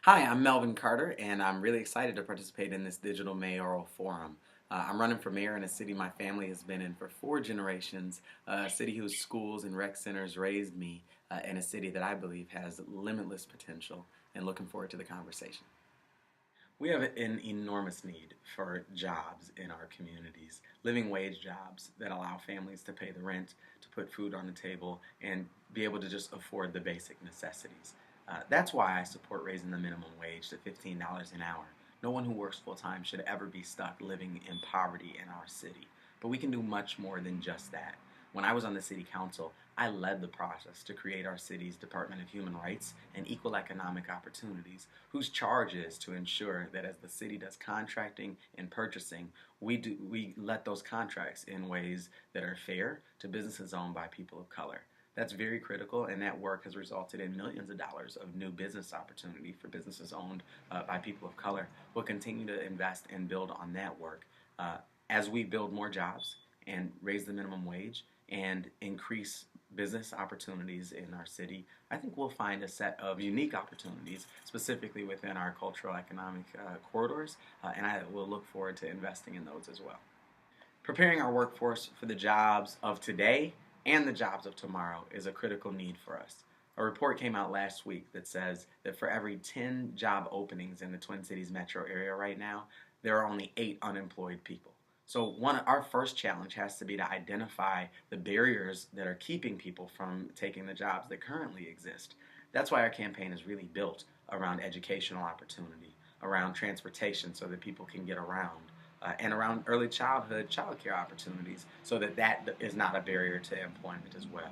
Hi, I'm Melvin Carter, and I'm really excited to participate in this digital mayoral forum. I'm running for mayor in a city my family has been in for 4 generations, a city whose schools and rec centers raised me, and a city that I believe has limitless potential, and looking forward to the conversation. We have an enormous need for jobs in our communities, living wage jobs that allow families to pay the rent, to put food on the table, and be able to just afford the basic necessities. That's why I support raising the minimum wage to $15 an hour. No one who works full time should ever be stuck living in poverty in our city. But we can do much more than just that. When I was on the city council, I led the process to create our city's Department of Human Rights and Equal Economic Opportunities, whose charge is to ensure that as the city does contracting and purchasing, we let those contracts in ways that are fair to businesses owned by people of color. That's very critical, and that work has resulted in millions of dollars of new business opportunity for businesses owned by people of color. We'll continue to invest and build on that work as we build more jobs and raise the minimum wage and increase business opportunities in our city. I think we'll find a set of unique opportunities, specifically within our cultural economic corridors, and I will look forward to investing in those as well. Preparing our workforce for the jobs of today and the jobs of tomorrow is a critical need for us. A report came out last week that says that for every 10 job openings in the Twin Cities metro area right now, there are only 8 unemployed people. So our first challenge has to be to identify the barriers that are keeping people from taking the jobs that currently exist. That's why our campaign is really built around educational opportunity, around transportation so that people can get around, and around early childhood childcare opportunities so that that is not a barrier to employment as well.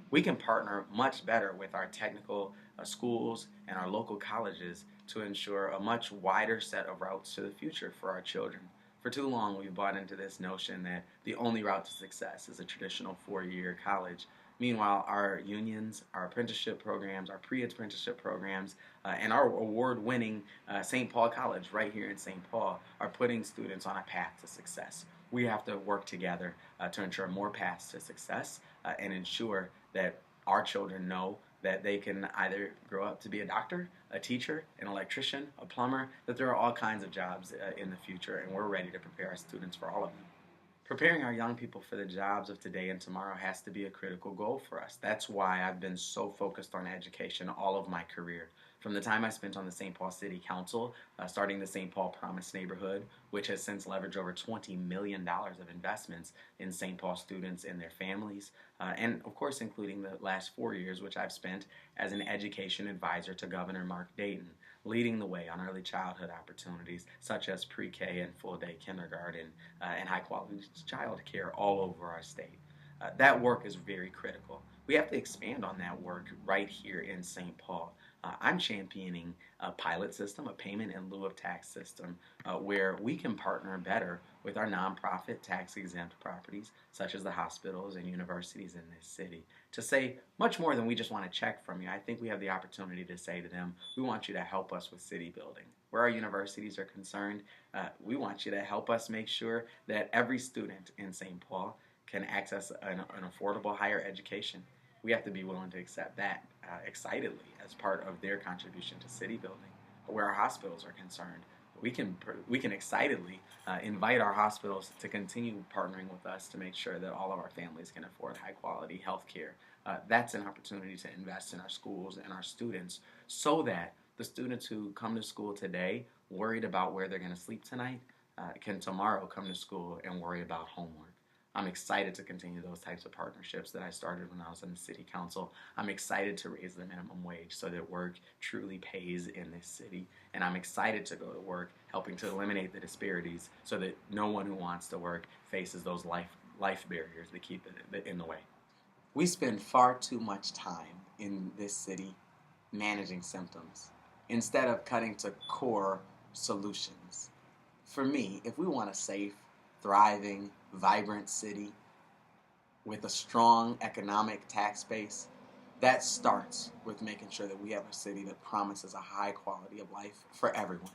We can partner much better with our technical schools and our local colleges to ensure a much wider set of routes to the future for our children. For too long, we've bought into this notion that the only route to success is a traditional 4-year college. Meanwhile, our unions, our apprenticeship programs, our pre-apprenticeship programs, and our award-winning St. Paul College right here in St. Paul are putting students on a path to success. We have to work together to ensure more paths to success and ensure that our children know that they can either grow up to be a doctor, a teacher, an electrician, a plumber, that there are all kinds of jobs in the future, and we're ready to prepare our students for all of them. Preparing our young people for the jobs of today and tomorrow has to be a critical goal for us. That's why I've been so focused on education all of my career. From the time I spent on the St. Paul City Council, starting the St. Paul Promise neighborhood, which has since leveraged over $20 million of investments in St. Paul students and their families, and of course including the last 4 years, which I've spent as an education advisor to Governor Mark Dayton, leading the way on early childhood opportunities such as pre-K and full-day kindergarten and high-quality child care all over our state. That work is very critical. We have to expand on that work right here in St. Paul. I'm championing a pilot system, a payment in lieu of tax system, where we can partner better with our nonprofit tax-exempt properties, such as the hospitals and universities in this city, to say much more than we just want to check from you. I think we have the opportunity to say to them, we want you to help us with city building. Where our universities are concerned, we want you to help us make sure that every student in St. Paul can access an affordable higher education. We have to be willing to accept that excitedly as part of their contribution to city building. Where our hospitals are concerned, we can excitedly invite our hospitals to continue partnering with us to make sure that all of our families can afford high quality health care. That's an opportunity to invest in our schools and our students so that the students who come to school today worried about where they're going to sleep tonight can tomorrow come to school and worry about homework. I'm excited to continue those types of partnerships that I started when I was on the city council. I'm excited to raise the minimum wage so that work truly pays in this city. And I'm excited to go to work helping to eliminate the disparities so that no one who wants to work faces those life barriers that keep it in the way. We spend far too much time in this city managing symptoms instead of cutting to core solutions. For me, if we want a safe, thriving, vibrant city with a strong economic tax base, that starts with making sure that we have a city that promises a high quality of life for everyone.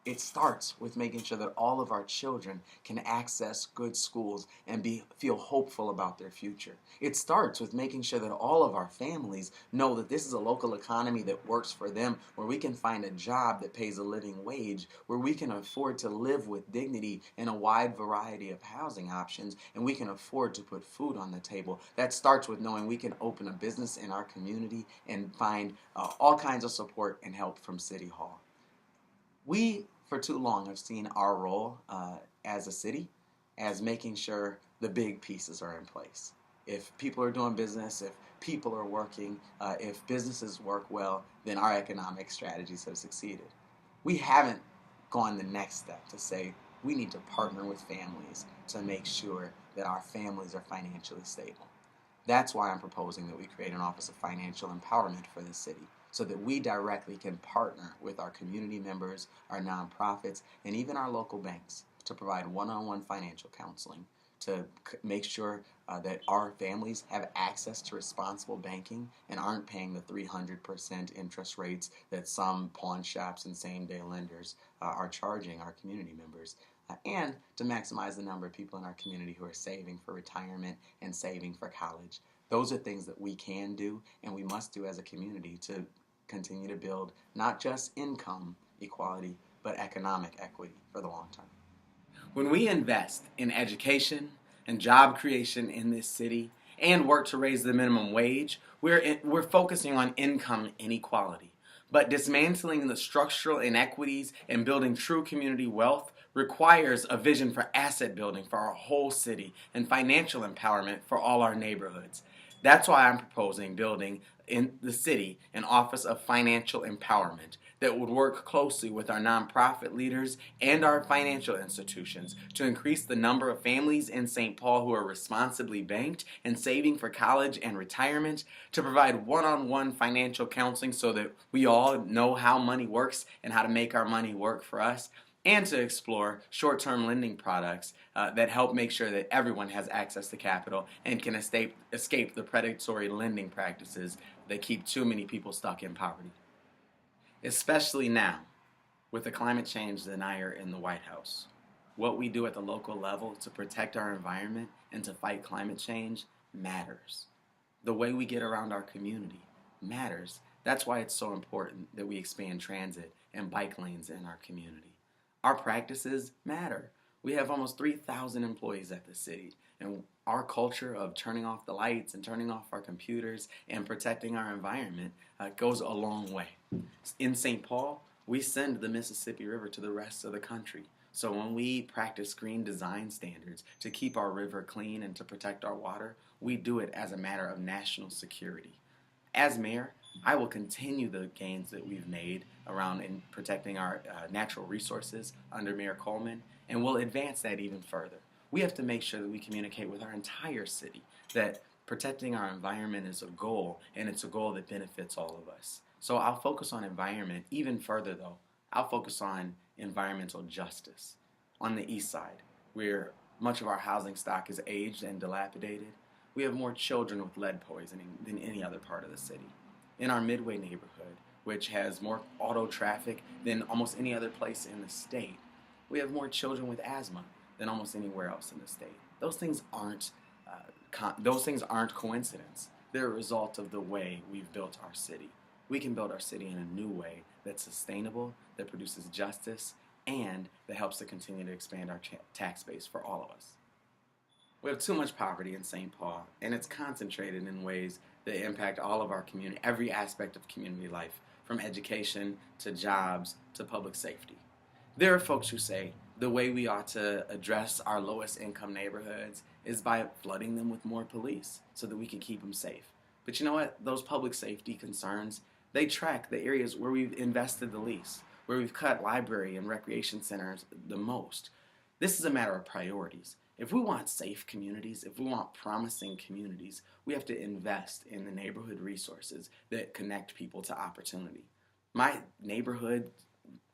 It starts with making sure that all of our children can access good schools and feel hopeful about their future. It starts with making sure that all of our families know that this is a local economy that works for them, where we can find a job that pays a living wage, where we can afford to live with dignity in a wide variety of housing options, and we can afford to put food on the table. That starts with knowing we can open a business in our community and find all kinds of support and help from City Hall. We, for too long, have seen our role as a city as making sure the big pieces are in place. If people are doing business, if people are working, if businesses work well, then our economic strategies have succeeded. We haven't gone the next step to say we need to partner with families to make sure that our families are financially stable. That's why I'm proposing that we create an Office of Financial Empowerment for the city, so that we directly can partner with our community members, our nonprofits, and even our local banks to provide one-on-one financial counseling to make sure that our families have access to responsible banking and aren't paying the 300% interest rates that some pawn shops and same-day lenders are charging our community members, and to maximize the number of people in our community who are saving for retirement and saving for college. Those are things that we can do and we must do as a community to continue to build not just income equality, but economic equity for the long term. When we invest in education and job creation in this city and work to raise the minimum wage, we're focusing on income inequality. But dismantling the structural inequities and building true community wealth requires a vision for asset building for our whole city and financial empowerment for all our neighborhoods. That's why I'm proposing building in the city an Office of Financial Empowerment that would work closely with our nonprofit leaders and our financial institutions to increase the number of families in St. Paul who are responsibly banked and saving for college and retirement, to provide one-on-one financial counseling so that we all know how money works and how to make our money work for us, and to explore short-term lending products that help make sure that everyone has access to capital and can escape the predatory lending practices that keep too many people stuck in poverty. Especially now, with the climate change denier in the White House. What we do at the local level to protect our environment and to fight climate change matters. The way we get around our community matters. That's why it's so important that we expand transit and bike lanes in our community. Our practices matter. We have almost 3,000 employees at the city, and our culture of turning off the lights and turning off our computers and protecting our environment goes a long way. In St. Paul, we send the Mississippi River to the rest of the country. So when we practice green design standards to keep our river clean and to protect our water, we do it as a matter of national security. As mayor, I will continue the gains that we've made around in protecting our natural resources under Mayor Coleman, and we'll advance that even further. We have to make sure that we communicate with our entire city that protecting our environment is a goal, and it's a goal that benefits all of us. So I'll focus on environment even further, though. I'll focus on environmental justice. On the east side, where much of our housing stock is aged and dilapidated, we have more children with lead poisoning than any other part of the city. In our Midway neighborhood, which has more auto traffic than almost any other place in the state, we have more children with asthma than almost anywhere else in the state. Those things aren't coincidence. They're a result of the way we've built our city. We can build our city in a new way that's sustainable, that produces justice, and that helps to continue to expand our tax base for all of us. We have too much poverty in St. Paul, and it's concentrated in ways that impact all of our community, every aspect of community life, from education to jobs to public safety. There are folks who say the way we ought to address our lowest income neighborhoods is by flooding them with more police so that we can keep them safe. But you know what? Those public safety concerns, they track the areas where we've invested the least, where we've cut library and recreation centers the most. This is a matter of priorities. If we want safe communities, if we want promising communities, we have to invest in the neighborhood resources that connect people to opportunity. My neighborhood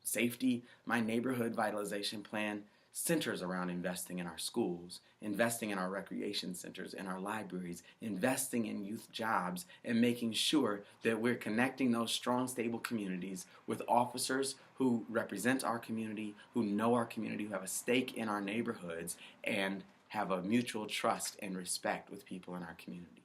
safety, my neighborhood vitalization plan centers around investing in our schools, investing in our recreation centers, in our libraries, investing in youth jobs, and making sure that we're connecting those strong, stable communities with officers who represent our community, who know our community, who have a stake in our neighborhoods, and have a mutual trust and respect with people in our community.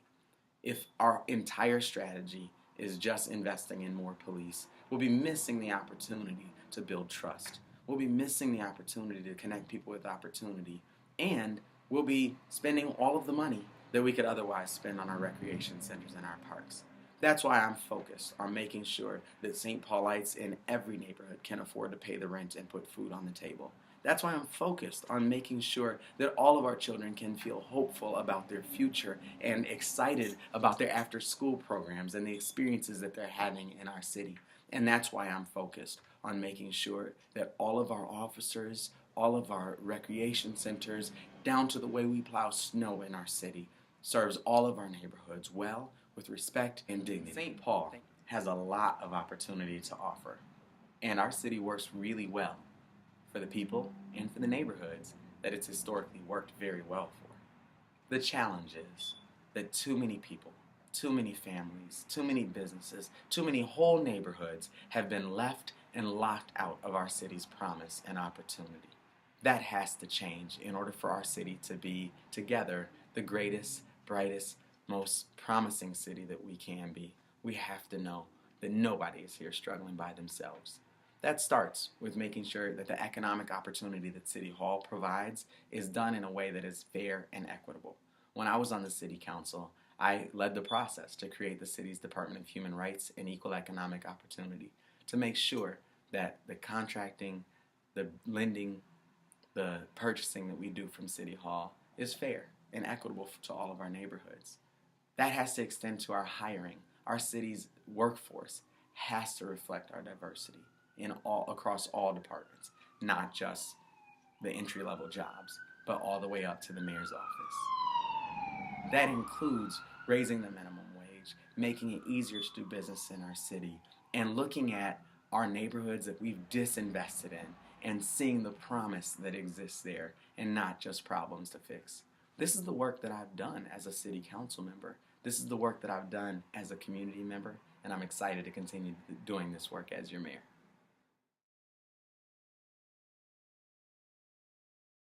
If our entire strategy is just investing in more police, we'll be missing the opportunity to build trust. We'll be missing the opportunity to connect people with opportunity. And we'll be spending all of the money that we could otherwise spend on our recreation centers and our parks. That's why I'm focused on making sure that St. Paulites in every neighborhood can afford to pay the rent and put food on the table. That's why I'm focused on making sure that all of our children can feel hopeful about their future and excited about their after-school programs and the experiences that they're having in our city. And that's why I'm focused on making sure that all of our officers, all of our recreation centers, down to the way we plow snow in our city, serves all of our neighborhoods well, with respect and dignity. St. Paul has a lot of opportunity to offer, and our city works really well for the people and for the neighborhoods that it's historically worked very well for. The challenge is that too many people, too many families, too many businesses, too many whole neighborhoods have been left and locked out of our city's promise and opportunity. That has to change in order for our city to be, together, the greatest, brightest, most promising city that we can be. We have to know that nobody is here struggling by themselves. That starts with making sure that the economic opportunity that City Hall provides is done in a way that is fair and equitable. When I was on the City Council, I led the process to create the city's Department of Human Rights and Equal Economic Opportunity to make sure that the contracting, the lending, the purchasing that we do from City Hall is fair and equitable to all of our neighborhoods. That has to extend to our hiring. Our city's workforce has to reflect our diversity across all departments, not just the entry-level jobs, but all the way up to the mayor's office. That includes raising the minimum wage, making it easier to do business in our city, and looking at our neighborhoods that we've disinvested in and seeing the promise that exists there and not just problems to fix. This is the work that I've done as a city council member. This is the work that I've done as a community member, and I'm excited to continue doing this work as your mayor.